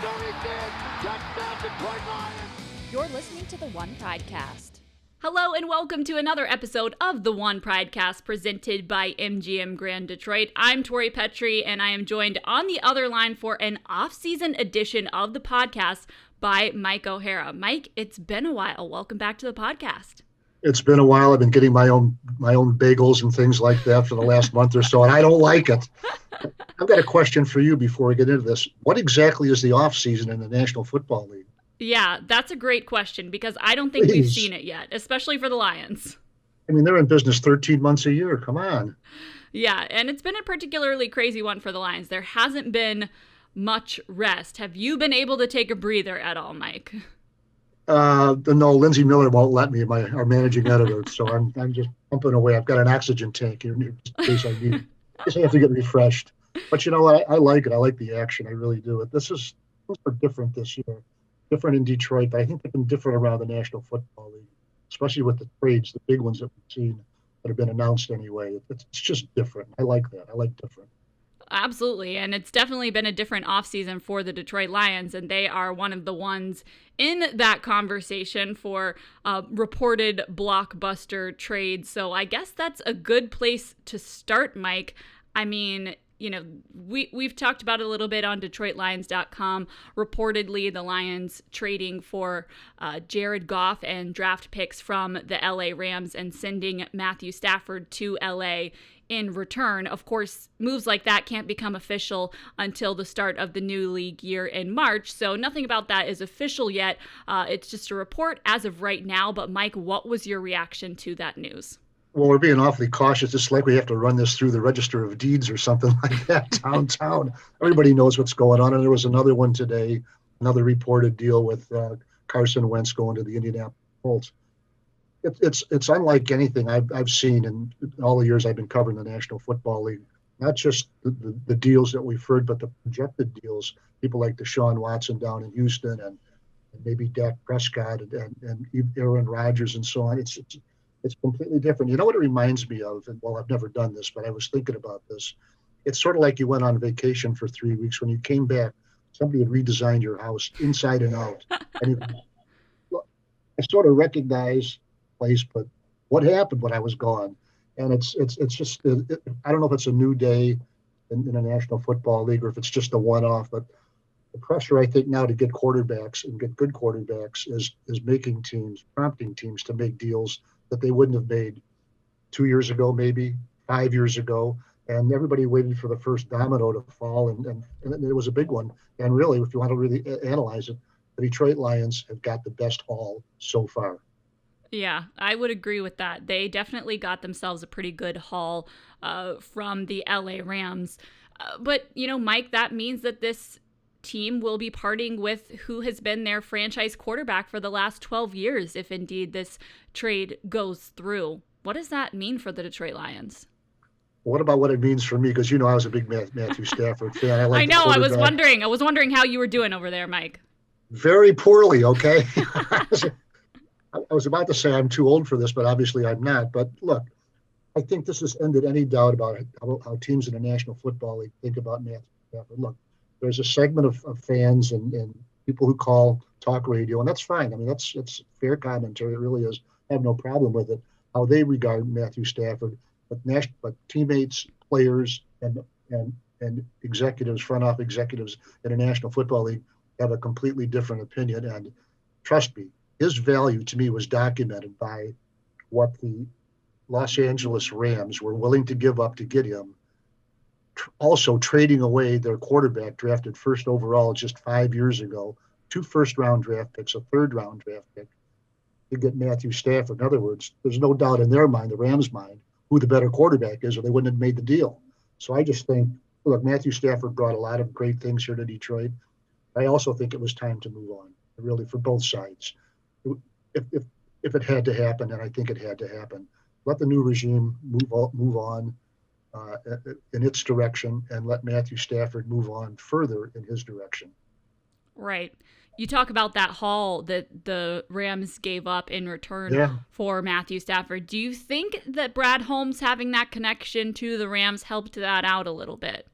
Touchdown, Detroit Lions! You're listening to the One Pridecast. Hello and welcome to another episode of the One Pridecast presented by MGM Grand Detroit. I'm Tori Petry and I am joined on the other line for an off-season edition of the podcast by Mike O'Hara. Mike, it's been a while. Welcome back to the podcast. It's been a while. I've been getting my own bagels and things like that for the last month or so, and I don't like it. I've got a question for you before we get into this. What exactly is the off season in the National Football League? Yeah, that's a great question because I don't think we've seen it yet, especially for the Lions. I mean, they're in business 13 months a year. Come on. Yeah, and it's been a particularly crazy one for the Lions. There hasn't been much rest. Have you been able to take a breather at all, Mike? No, Lindsay Miller won't let me, our managing editor. So I'm just pumping away. I've got an oxygen tank here in case I need. I just have to get refreshed. But you know what? I like it. I like the action. I really do. Things are different this year. Different in Detroit, but I think they've been different around the National Football League, especially with the trades, the big ones that we've seen that have been announced anyway. It's just different. I like that. I like different. Absolutely, and it's definitely been a different offseason for the Detroit Lions, and they are one of the ones in that conversation for reported blockbuster trades. So I guess that's a good place to start, Mike. I mean, you know, we've talked about it a little bit on DetroitLions.com. Reportedly, the Lions trading for Jared Goff and draft picks from the LA Rams and sending Matthew Stafford to LA in return. Of course, moves like that can't become official until the start of the new league year in March, so nothing about that is official yet. It's just a report as of right now. But Mike, what was your reaction to that news? Well, we're being awfully cautious. It's like we have to run this through the Register of Deeds or something like that downtown. Everybody knows what's going on. And there was another one today, another reported deal with Carson Wentz going to the Indianapolis Colts. It's unlike anything I've seen in all the years I've been covering the National Football League. Not just the deals that we've heard, but the projected deals. People like Deshaun Watson down in Houston and maybe Dak Prescott and Aaron Rodgers and so on. It's completely different. You know what it reminds me of? And well, I've never done this, but I was thinking about this. It's sort of like you went on vacation for 3 weeks. When you came back, somebody had redesigned your house inside and out. And I sort of recognize the place, but what happened when I was gone? And it's just, I don't know if it's a new day in the National Football League or if it's just a one-off, but the pressure I think now to get quarterbacks and get good quarterbacks is making teams, prompting teams to make deals that they wouldn't have made 2 years ago, maybe 5 years ago. And everybody waited for the first domino to fall. And it was a big one. And really, if you want to really analyze it, the Detroit Lions have got the best haul so far. Yeah, I would agree with that. They definitely got themselves a pretty good haul from the LA Rams. But, you know, Mike, that means that this team will be parting with who has been their franchise quarterback for the last 12 years, if indeed this trade goes through. What does that mean for the Detroit Lions? What about what it means for me? Because, you know, I was a big Matthew Stafford fan. I know. I was wondering how you were doing over there, Mike. Very poorly, okay? I was about to say I'm too old for this, but obviously I'm not. But look, I think this has ended any doubt about how teams in the National Football League think about Matthew Stafford. Look, there's a segment of fans and people who call talk radio, and that's fine. I mean, that's fair commentary. It really is. I have no problem with it, how they regard Matthew Stafford. But teammates, players, and executives, front office executives in the National Football League have a completely different opinion. And trust me, his value to me was documented by what the Los Angeles Rams were willing to give up to get him. Also trading away their quarterback drafted first overall just 5 years ago, 2 first-round draft picks, a third-round draft pick to get Matthew Stafford. In other words, there's no doubt in their mind, the Rams' mind, who the better quarterback is, or they wouldn't have made the deal. So I just think, look, Matthew Stafford brought a lot of great things here to Detroit. I also think it was time to move on, really, for both sides. If it had to happen, and I think it had to happen, let the new regime move on in its direction and let Matthew Stafford move on further in his direction. Right. You talk about that haul that the Rams gave up in return for Matthew Stafford. Do you think that Brad Holmes having that connection to the Rams helped that out a little bit?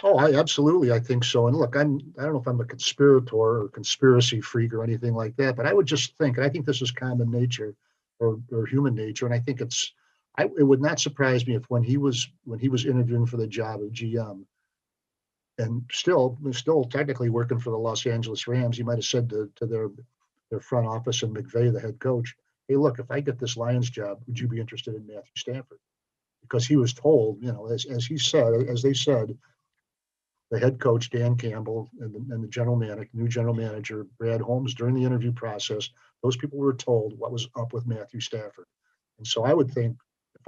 Oh, I think so. And look, I don't know if I'm a conspirator or conspiracy freak or anything like that, but I would just think, and I think this is common nature or human nature, and I think it would not surprise me if when he was interviewing for the job of GM and still technically working for the Los Angeles Rams, he might have said to their front office and McVay, the head coach, "Hey, look, if I get this Lions job, would you be interested in Matthew Stafford?" Because he was told, as they said, the head coach Dan Campbell and the new general manager Brad Holmes during the interview process, those people were told what was up with Matthew Stafford. And so I would think if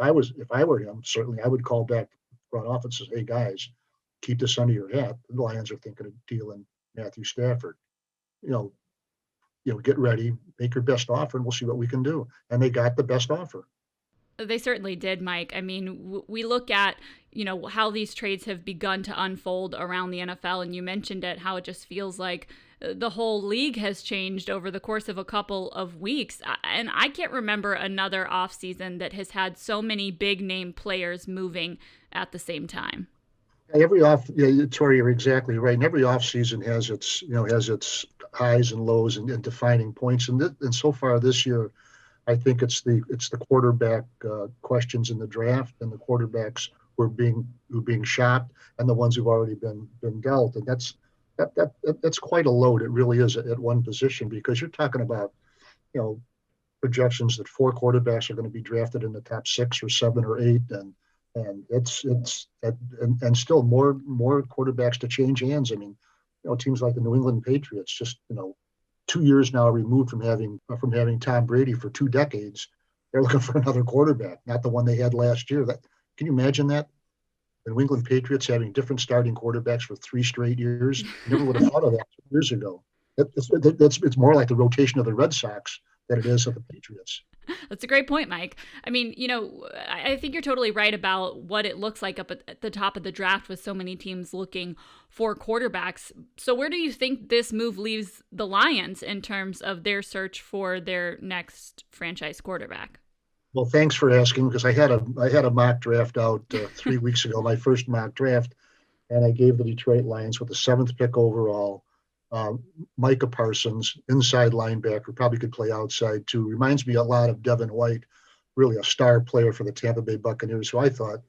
I were him, certainly I would call back the front office and say, "Hey guys, keep this under your hat. The Lions are thinking of dealing Matthew Stafford. You know, get ready, make your best offer, and we'll see what we can do." And they got the best offer. They certainly did, Mike. I mean, we look at, how these trades have begun to unfold around the NFL, and you mentioned it, how it just feels like the whole league has changed over the course of a couple of weeks. And I can't remember another offseason that has had so many big name players moving at the same time. Tori, you're exactly right. And every offseason has its highs and lows and defining points. And so far this year, I think it's the quarterback questions in the draft and the quarterbacks who are being shopped and the ones who've already been dealt. And that's quite a load. It really is at one position, because you're talking about you know projections that four quarterbacks are going to be drafted in the top 6 or 7 or 8, and and still more quarterbacks to change hands. I mean, teams like the New England Patriots, just 2 years now removed from having Tom Brady for 2 decades, they're looking for another quarterback, not the one they had last year. Can you imagine that? The New England Patriots having different starting quarterbacks for 3 straight years. You never would have thought of that 2 years ago. It's more like the rotation of the Red Sox than it is of the Patriots. That's a great point, Mike. I mean, I think you're totally right about what it looks like up at the top of the draft with so many teams looking for quarterbacks. So where do you think this move leaves the Lions in terms of their search for their next franchise quarterback? Well, thanks for asking, because I had a mock draft out 3 weeks ago, my first mock draft, and I gave the Detroit Lions with the 7th pick overall. Micah Parsons, inside linebacker, probably could play outside too. Reminds me a lot of Devin White, really a star player for the Tampa Bay Buccaneers, who I thought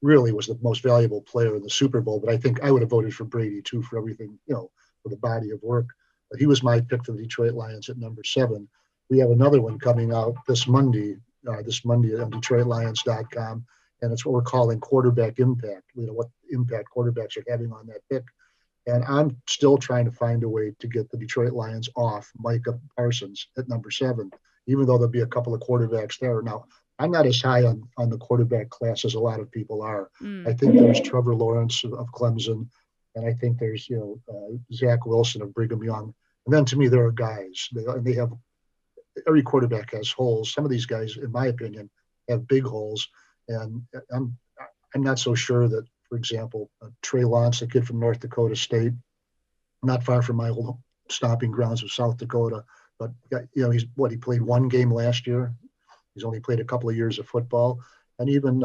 really was the most valuable player in the Super Bowl. But I think I would have voted for Brady too, for everything, for the body of work. But he was my pick for the Detroit Lions at number 7. We have another one coming out this Monday at DetroitLions.com, and it's what we're calling quarterback impact. What impact quarterbacks are having on that pick. And I'm still trying to find a way to get the Detroit Lions off Micah Parsons at number 7, even though there'll be a couple of quarterbacks there. Now, I'm not as high on the quarterback class as a lot of people are. I think there's Trevor Lawrence of Clemson, and I think there's Zach Wilson of Brigham Young. And then to me, there are guys. They have every quarterback has holes. Some of these guys, in my opinion, have big holes, and I'm not so sure that. For example, Trey Lance, a kid from North Dakota State, not far from my old stomping grounds of South Dakota. But he played 1 game last year. He's only played a couple of years of football. And even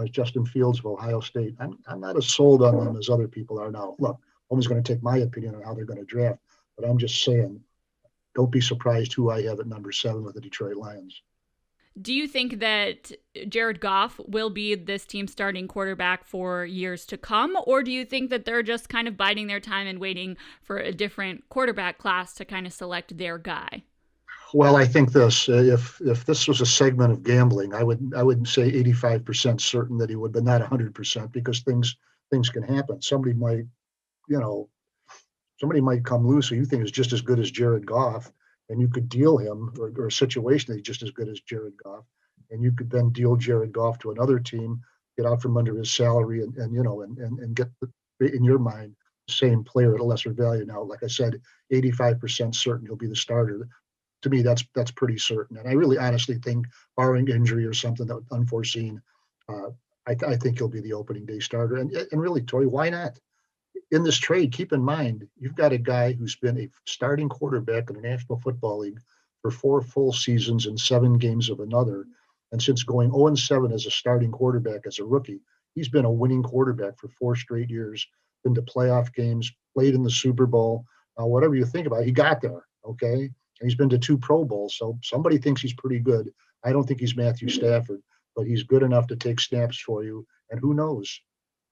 Justin Fields of Ohio State, I'm not as sold on them as other people are now. Look, I'm just going to take my opinion on how they're going to draft, but I'm just saying, don't be surprised who I have at number 7 with the Detroit Lions. Do you think that Jared Goff will be this team's starting quarterback for years to come, or do you think that they're just kind of biding their time and waiting for a different quarterback class to kind of select their guy? Well, I think this: if this was a segment of gambling, I would say 85% certain that he would, but not 100%, because things can happen. Somebody might come loose who you think is just as good as Jared Goff, and you could deal him, or a situation that's just as good as Jared Goff, and you could then deal Jared Goff to another team, get out from under his salary, and get in your mind the same player at a lesser value. Now, like I said, 85% certain he'll be the starter. To me, that's pretty certain, and I really honestly think, barring injury or something that was unforeseen, I think he'll be the opening day starter. And really, Tori, why not? In this trade, keep in mind, you've got a guy who's been a starting quarterback in the National Football League for 4 full seasons and 7 games of another. And since going 0-7 as a starting quarterback as a rookie, He's been a winning quarterback for 4 straight years, been to playoff games, played in the Super Bowl. Whatever you think about it, he got there, okay? And he's been to 2 Pro Bowls, so somebody thinks he's pretty good. I don't think he's Matthew Stafford, but he's good enough to take snaps for you. And who knows?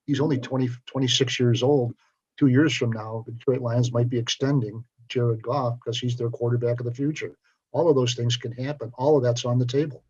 He's only 26 years old. 2 years from now, the Detroit Lions might be extending Jared Goff because he's their quarterback of the future. All of those things can happen. All of that's on the table.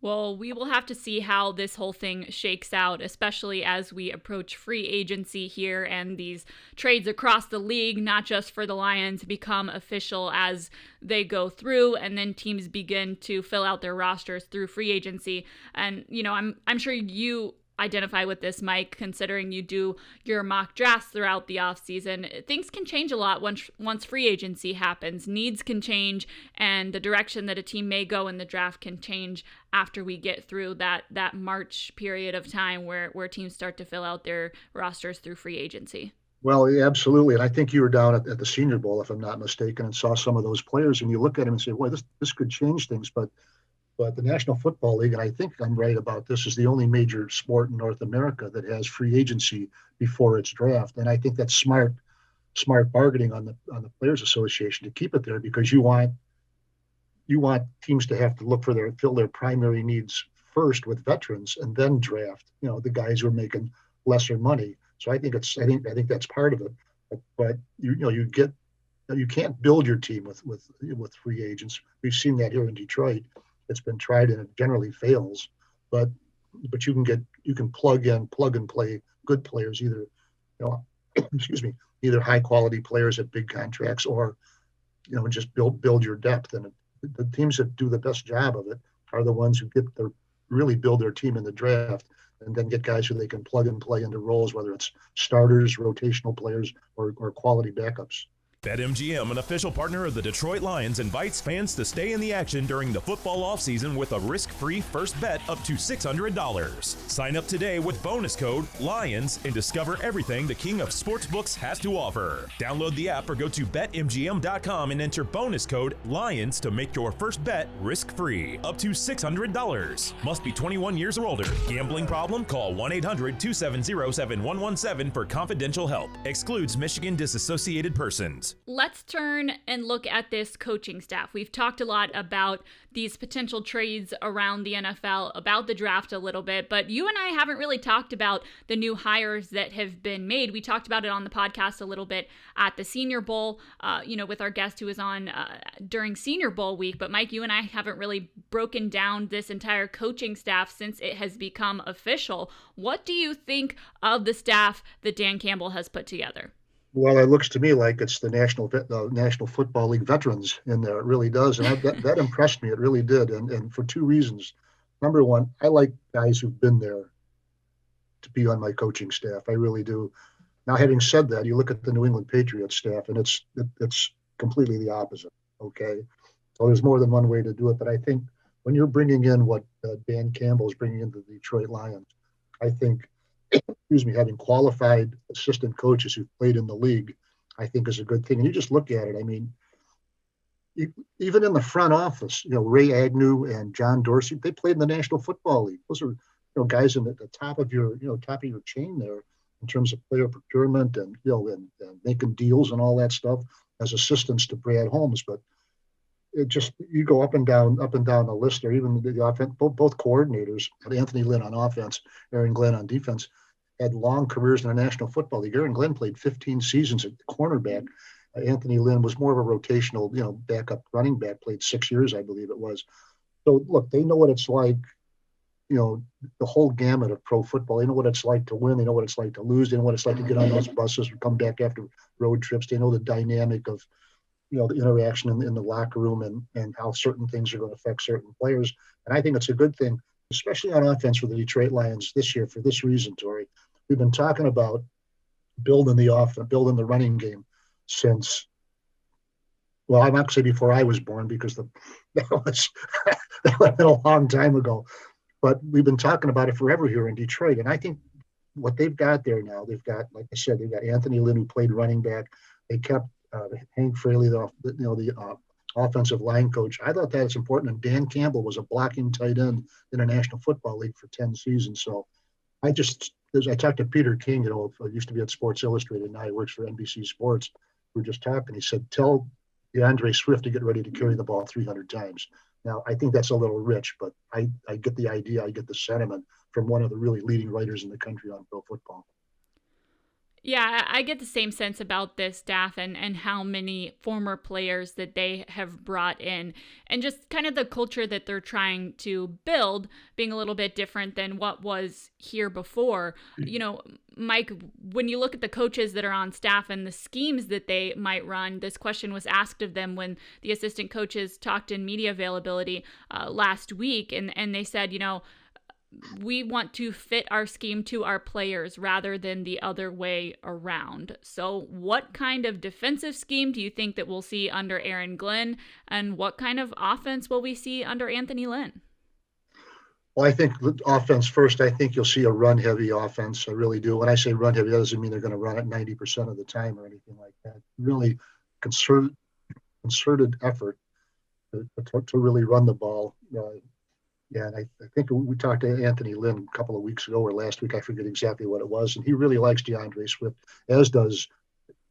Well, we will have to see how this whole thing shakes out, especially as we approach free agency here and these trades across the league, not just for the Lions, become official as they go through, and then teams begin to fill out their rosters through free agency. And, you know, I'm sure you identify with this, Mike, considering you do your mock drafts throughout the offseason. Things can change a lot once free agency happens. Needs can change, and the direction that a team may go in the draft can change after we get through that March period of time where teams start to fill out their rosters through free agency. Well, yeah, absolutely. And I think you were down at the Senior Bowl, if I'm not mistaken, and saw some of those players, and you look at them and say, boy, this could change things. But the National Football League, and I think I'm right about this, is the only major sport in North America that has free agency before its draft. And I think that's smart bargaining on the Players Association to keep it there, because you want teams to have to fill their primary needs first with veterans and then draft, the guys who are making lesser money. So I think that's part of it. But you can't build your team with free agents. We've seen that here in Detroit. It's been tried and it generally fails, but you can plug and play good players, either either high quality players at big contracts, or just build your depth. And the teams that do the best job of it are the ones who really build their team in the draft, and then get guys who they can plug and play into roles, whether it's starters, rotational players, or quality backups. BetMGM, an official partner of the Detroit Lions, invites fans to stay in the action during the football offseason with a risk-free first bet up to $600. Sign up today with bonus code LIONS and discover everything the king of sportsbooks has to offer. Download the app or go to betmgm.com and enter bonus code LIONS to make your first bet risk-free up to $600. Must be 21 years or older. Gambling problem? Call 1-800-270-7117 for confidential help. Excludes Michigan disassociated persons. Let's turn and look at this coaching staff. We've talked a lot about these potential trades around the NFL, about the draft a little bit, but you and I haven't really talked about the new hires that have been made. We talked about it on the podcast a little bit at the Senior Bowl, with our guest who was on during Senior Bowl week. But Mike, you and I haven't really broken down this entire coaching staff since it has become official. What do you think of the staff that Dan Campbell has put together? Well, it looks to me like it's the National Football League veterans in there. It really does. And that impressed me. It really did. And for 2 reasons. Number one, I like guys who've been there to be on my coaching staff. I really do. Now, having said that, you look at the New England Patriots staff, and it's completely the opposite. Okay. So there's more than one way to do it. But I think when you're bringing in what Dan Campbell is bringing into the Detroit Lions, I think, having qualified assistant coaches who've played in the league, I think is a good thing. And you just look at it. I mean, even in the front office, Ray Agnew and John Dorsey, they played in the National Football League. Those are, guys in the top of your chain there in terms of player procurement and making deals and all that stuff as assistants to Brad Holmes. But it just, you go up and down the list, or even the offense, both coordinators, Anthony Lynn on offense, Aaron Glenn on defense, had long careers in the National Football League. Aaron Glenn played 15 seasons at cornerback. Anthony Lynn was more of a rotational, backup running back, played 6 years, I believe it was. So look, they know what it's like, the whole gamut of pro football. They know what it's like to win. They know what it's like to lose. They know what it's like to get on those buses or come back after road trips. They know the dynamic of, the interaction in the locker room and how certain things are going to affect certain players. And I think it's a good thing, especially on offense for the Detroit Lions this year, for this reason, Tori. We've been talking about building the running game since, well, I'm not going to say before I was born, because that was a long time ago. But we've been talking about it forever here in Detroit. And I think what they've got there now, they've got, like I said, they've got Anthony Lynn, who played running back. They kept Hank Fraley, the offensive line coach. I thought that's important. And Dan Campbell was a blocking tight end in the National Football League for 10 seasons. So I talked to Peter King, used to be at Sports Illustrated, now he works for NBC Sports. We were just talking. He said, tell DeAndre Swift to get ready to carry the ball 300 times. Now, I think that's a little rich, but I get the idea. I get the sentiment from one of the really leading writers in the country on pro football. Yeah, I get the same sense about this staff and how many former players that they have brought in, and just kind of the culture that they're trying to build being a little bit different than what was here before. Mike, when you look at the coaches that are on staff and the schemes that they might run, this question was asked of them when the assistant coaches talked in media availability last week, and they said, we want to fit our scheme to our players rather than the other way around. So what kind of defensive scheme do you think that we'll see under Aaron Glenn, and what kind of offense will we see under Anthony Lynn? Well, I think offense first. I think you'll see a run-heavy offense. I really do. When I say run-heavy, that doesn't mean they're going to run it 90% of the time or anything like that. Really concerted effort to really run the ball. Yeah, and I think we talked to Anthony Lynn a couple of weeks ago or last week. I forget exactly what it was. And he really likes DeAndre Swift, as does,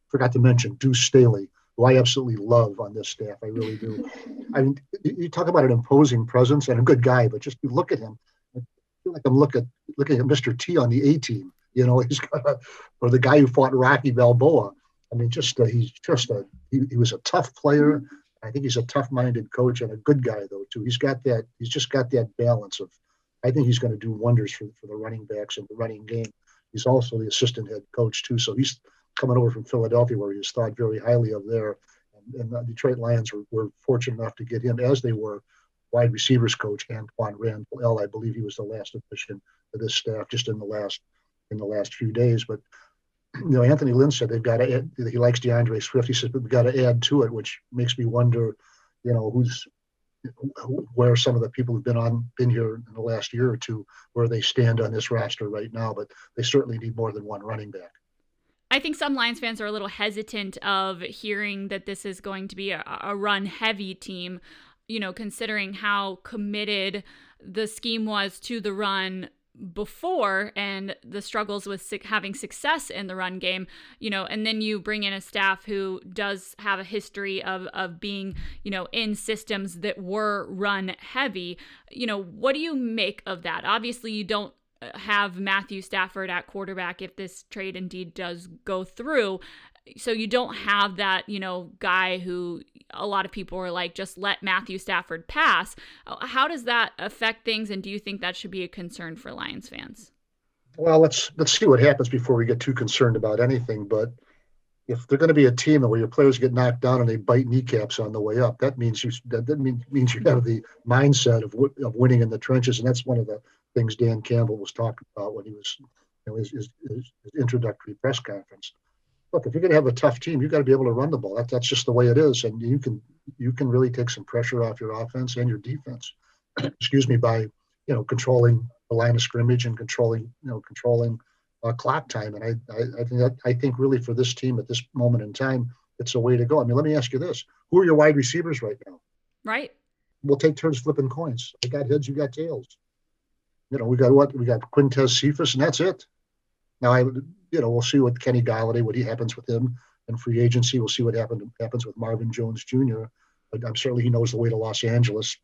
forgot to mention, Deuce Staley, who I absolutely love on this staff. I really do. I mean, you talk about an imposing presence and a good guy, but just you look at him, I feel like I'm looking at Mr. T on the A-team. He's got or the guy who fought Rocky Balboa. I mean, he was a tough player. I think he's a tough-minded coach and a good guy, though, too. He's just got that balance of, I think he's going to do wonders for the running backs and the running game. He's also the assistant head coach, too. So he's coming over from Philadelphia, where he was thought very highly of there. And the Detroit Lions were fortunate enough to get him, as they were, wide receivers coach Antoine Randall. I believe he was the last addition to this staff just in the last few days. But Anthony Lynn said they've got to add, he likes DeAndre Swift. He said, but we've got to add to it, which makes me wonder, where some of the people who've been here in the last year or two, where they stand on this roster right now. But they certainly need more than one running back. I think some Lions fans are a little hesitant of hearing that this is going to be a run-heavy team, considering how committed the scheme was to the run before and the struggles with having success in the run game, and then you bring in a staff who does have a history of being, in systems that were run heavy. What do you make of that? Obviously, you don't have Matthew Stafford at quarterback if this trade indeed does go through. So you don't have that, guy who a lot of people are like, just let Matthew Stafford pass. How does that affect things, and do you think that should be a concern for Lions fans? Well, let's see what happens before we get too concerned about anything. But if they're going to be a team where your players get knocked down and they bite kneecaps on the way up, that means you have the mindset of winning in the trenches, and that's one of the things Dan Campbell was talking about when he was his introductory press conference. Look, if you're going to have a tough team, you've got to be able to run the ball. That's just the way it is, and you can really take some pressure off your offense and your defense. By controlling the line of scrimmage and controlling clock time. And I think really for this team at this moment in time, it's a way to go. I mean, let me ask you this: who are your wide receivers right now? Right. We'll take turns flipping coins. I got heads, you got tails. We got Quintez Cephas, and that's it. Now, we'll see what Kenny Golladay, what happens with him in free agency. We'll see what happens with Marvin Jones Jr. But I'm certainly he knows the way to Los Angeles.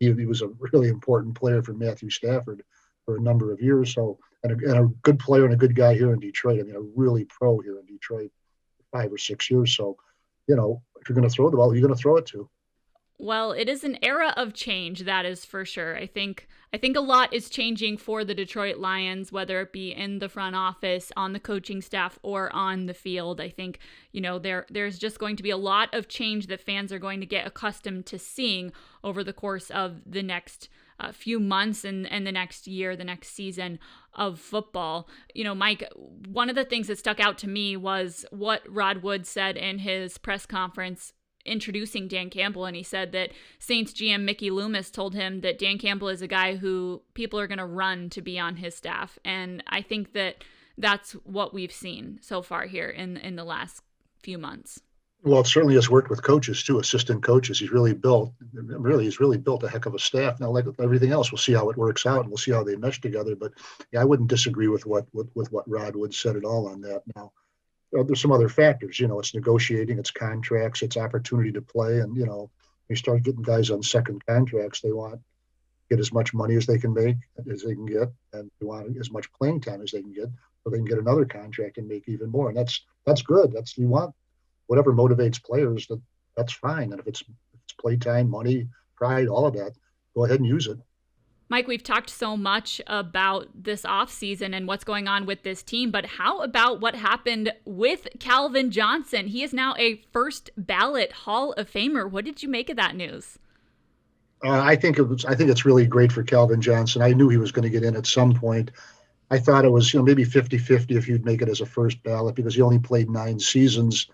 He was a really important player for Matthew Stafford for a number of years. So, and a good player and a good guy here in Detroit. I mean, a really pro here in Detroit for 5 or 6 years. So, if you're going to throw the ball, you're going to throw it to. Well, it is an era of change, that is for sure. I think a lot is changing for the Detroit Lions, whether it be in the front office, on the coaching staff, or on the field. I think, there's just going to be a lot of change that fans are going to get accustomed to seeing over the course of the next few months and the next year, the next season of football. Mike, one of the things that stuck out to me was what Rod Wood said in his press conference introducing Dan Campbell, and he said that Saints GM Mickey Loomis told him that Dan Campbell is a guy who people are going to run to be on his staff. And I think that that's what we've seen so far here in the last few months. Well, it certainly has worked with coaches too, assistant coaches. He's really built a heck of a staff. Now, like with everything else, we'll see how it works out and we'll see how they mesh together. But yeah, I wouldn't disagree with what Rod Wood said at all on that. Now, there's some other factors. It's negotiating, it's contracts, it's opportunity to play, and you start getting guys on second contracts. They want to get as much money as they can make, as they can get, and they want as much playing time as they can get, so they can get another contract and make even more. And that's good. You want whatever motivates players. That's fine. And if it's playtime, money, pride, all of that, go ahead and use it. Mike, we've talked so much about this offseason and what's going on with this team, but how about what happened with Calvin Johnson? He is now a first ballot Hall of Famer. What did you make of that news? I think it's really great for Calvin Johnson. I knew he was going to get in at some point. I thought it was maybe 50-50 if you'd make it as a first ballot, because he only played 9 seasons.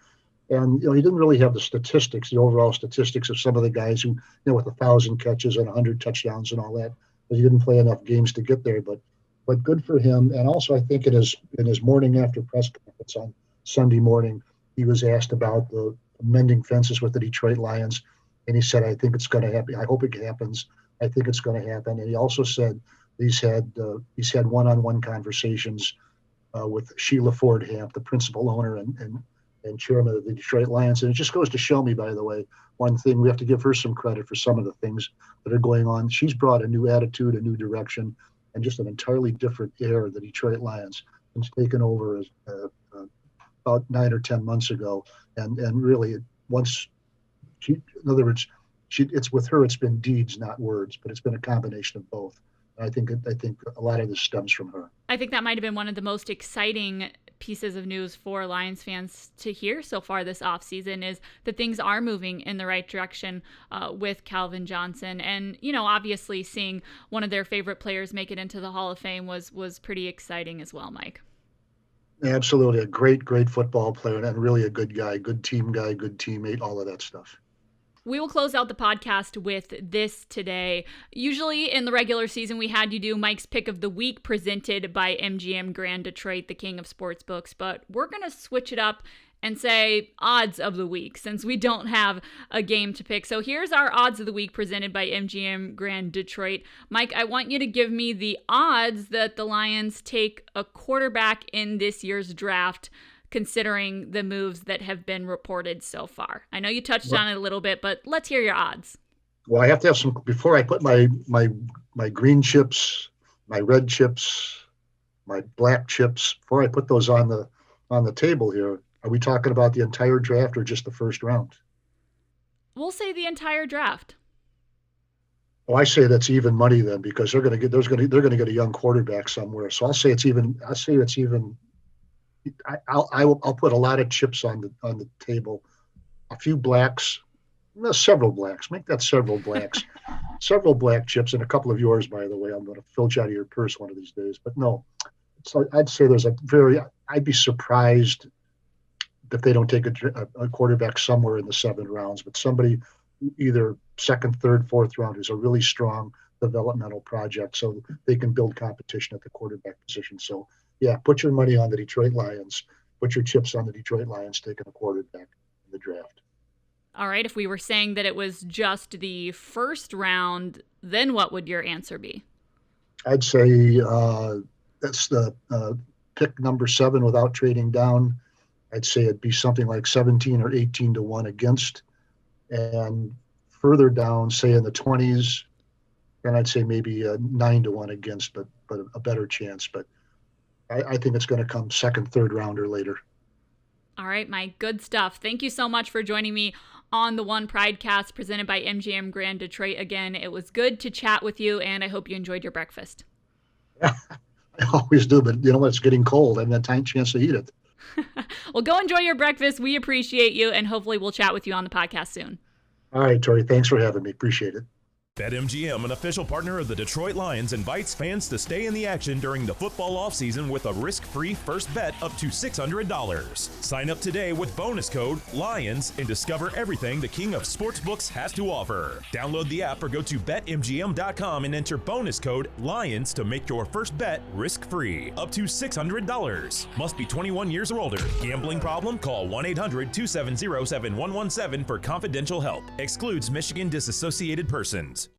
And he didn't really have the overall statistics of some of the guys who, with 1,000 catches and 100 touchdowns and all that. But he didn't play enough games to get there. But good for him. And also, I think in his morning after press conference on Sunday morning, he was asked about the mending fences with the Detroit Lions, and he said, "I think it's going to happen. I hope it happens. I think it's going to happen." And he also said he's had one-on-one conversations with Sheila Ford-Hamp, the principal owner and chairman of the Detroit Lions. And it just goes to show me, by the way, one thing, we have to give her some credit for some of the things that are going on. She's brought a new attitude, a new direction, and just an entirely different air of the Detroit Lions. It's taken over about 9 or 10 months ago. And really, in other words, it's with her, it's been deeds, not words, but it's been a combination of both. I think a lot of this stems from her. I think that might have been one of the most exciting pieces of news for Lions fans to hear so far this offseason, is that things are moving in the right direction with Calvin Johnson. And, obviously seeing one of their favorite players make it into the Hall of Fame was pretty exciting as well, Mike. Absolutely. A great, great football player and really a good guy, good team guy, good teammate, all of that stuff. We will close out the podcast with this today. Usually in the regular season, we had you do Mike's Pick of the Week presented by MGM Grand Detroit, the king of sportsbooks, but we're going to switch it up and say odds of the week since we don't have a game to pick. So here's our odds of the week presented by MGM Grand Detroit. Mike, I want you to give me the odds that the Lions take a quarterback in this year's draft, considering the moves that have been reported so far. I know you touched on it a little bit, but let's hear your odds. Well, I have to have some, before I put my green chips, my red chips, my black chips, before I put those on the table here, are we talking about the entire draft or just the first round? We'll say the entire draft. Well, I say that's even money then, because they're going to get a young quarterback somewhere. So I'll say it's even. I'll put a lot of chips on the table, a few blacks, several blacks. Make that several blacks, several black chips, and a couple of yours, by the way. I'm going to filch out of your purse one of these days. But no, so I'd say I'd be surprised if they don't take a quarterback somewhere in the 7 rounds, but somebody either second, third, fourth round is a really strong developmental project, so they can build competition at the quarterback position. So yeah, put your money on the Detroit Lions. Put your chips on the Detroit Lions taking a quarterback in the draft. All right, if we were saying that it was just the first round, then what would your answer be? I'd say that's the pick number 7 without trading down. I'd say it'd be something like 17 or 18 to 1 against. And further down, say in the 20s, then I'd say maybe 9 to 1 against, but a better chance. But I think it's going to come second, third round or later. All right, Mike, good stuff. Thank you so much for joining me on the One Pridecast presented by MGM Grand Detroit. Again, it was good to chat with you, and I hope you enjoyed your breakfast. Yeah, I always do, but you know what? It's getting cold. I haven't had a chance to eat it. Well, go enjoy your breakfast. We appreciate you, and hopefully we'll chat with you on the podcast soon. All right, Tori, thanks for having me. Appreciate it. BetMGM, an official partner of the Detroit Lions, invites fans to stay in the action during the football offseason with a risk-free first bet up to $600. Sign up today with bonus code LIONS and discover everything the king of sportsbooks has to offer. Download the app or go to betmgm.com and enter bonus code LIONS to make your first bet risk-free up to $600. Must be 21 years or older. Gambling problem? Call 1-800-270-7117 for confidential help. Excludes Michigan disassociated persons.